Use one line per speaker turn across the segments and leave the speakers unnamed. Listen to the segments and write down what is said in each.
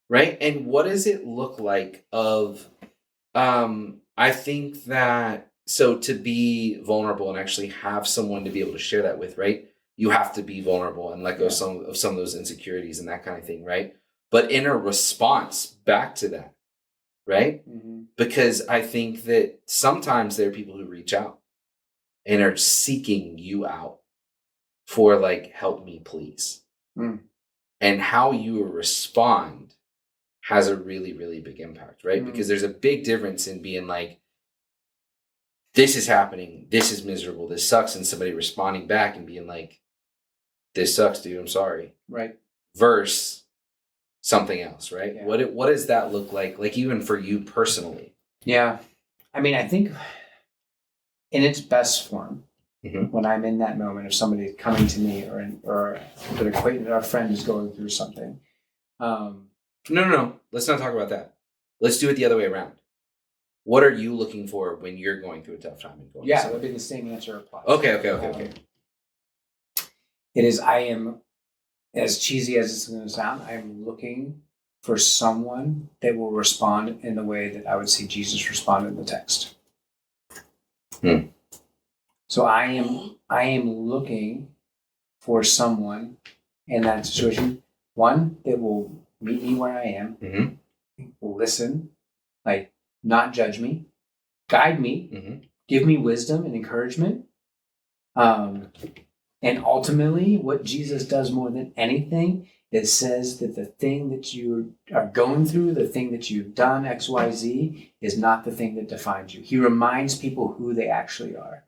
right? And what does it look like I think that, so to be vulnerable and actually have someone to be able to share that with, right? You have to be vulnerable and let go of some of those insecurities and that kind of thing, right? But in a response back to that, right?
Mm-hmm.
Because I think that sometimes there are people who reach out and are seeking you out for like, help me, please.
Mm.
And how you respond has a really, really big impact, right? Because there's a big difference in being like, this is happening, this is miserable, this sucks, and somebody responding back and being like, this sucks, dude, I'm sorry.
Right.
Versus something else, right?
Yeah.
What does that look like even for you personally?
Yeah. I mean, I think in its best form, when I'm in that moment of somebody coming to me or an acquaintance or a friend is going through something.
No. Let's not talk about that. Let's do it the other way around. What are you looking for when you're going through a tough time? And going
that'd be the same answer applies.
Okay.
It is, I am, as cheesy as it's going to sound, I'm looking for someone that will respond in the way that I would see Jesus respond in the text. So I am looking for someone in that situation, one that will meet me where I am, will listen, like not judge me, guide me, give me wisdom and encouragement. And ultimately, what Jesus does more than anything is says that the thing that you are going through, the thing that you've done, X, Y, Z, is not the thing that defines you. He reminds people who they actually are.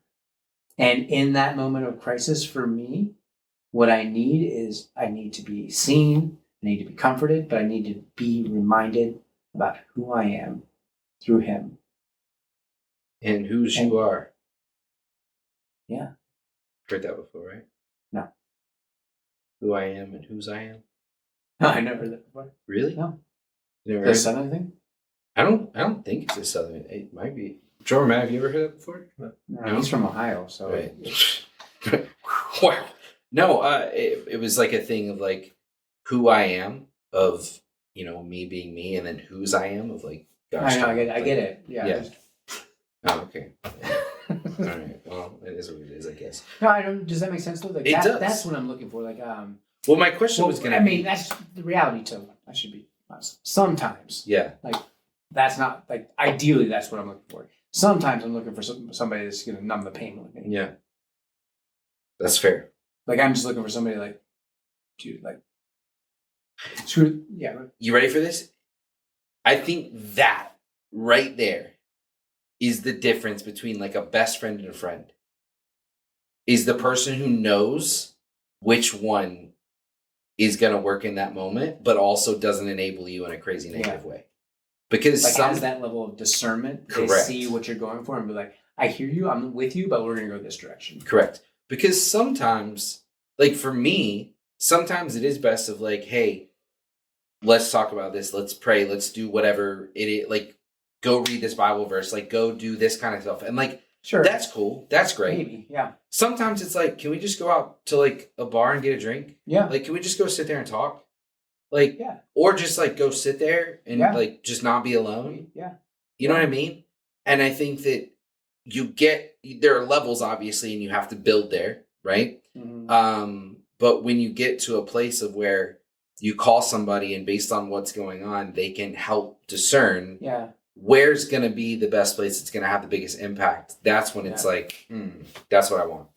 And in that moment of crisis, for me, what I need to be seen, I need to be comforted, but I need to be reminded about who I am through him.
And whose you are.
Yeah.
Heard that before, right?
No.
Who I am and whose I am?
No, I never heard that before.
Really?
No.
You never
heard that Southern thing?
I don't think it's a Southern. It might be. Joe, Matt, have you ever heard that before?
No, he's from Ohio, so.
Right. Wow. No, it was like a thing of like who I am, of, me being me, and then whose I am, of like, gosh.
I know, I get it. Yeah.
Oh, okay. All right. Well, it is what it is, I guess.
No, I don't. Does that make sense though? Like
it does.
That's what I'm looking for. Like,
well, my question was gonna. I
mean, that's the reality too. I should be honest. Sometimes.
Yeah.
Like, that's not like ideally. That's what I'm looking for. Sometimes I'm looking for somebody that's gonna numb the pain with me.
Yeah. That's fair.
Like, I'm just looking for somebody like, dude, like, screw. Yeah.
You ready for this? I think that right there is the difference between like a best friend and a friend. Is the person who knows which one is going to work in that moment, but also doesn't enable you in a crazy negative way. Because
like has that level of discernment. Correct. They see what you're going for and be like, I hear you, I'm with you, but we're going to go this direction.
Correct. Because sometimes, like for me, sometimes it is best of like, hey, let's talk about this. Let's pray. Let's do whatever it is. Like, go read this Bible verse. Like, go do this kind of stuff. And like,
sure,
that's cool. That's great.
Maybe, yeah.
Sometimes it's like, can we just go out to like a bar and get a drink?
Yeah.
Like, can we just go sit there and talk? Like,
yeah.
Or just like go sit there and like just not be alone.
Yeah.
You know what I mean? And I think that there are levels obviously, and you have to build there, right?
Mm-hmm.
But when you get to a place of where you call somebody and based on what's going on, they can help discern where's going to be the best place that's going to have the biggest impact. That's when it's like, that's what I want.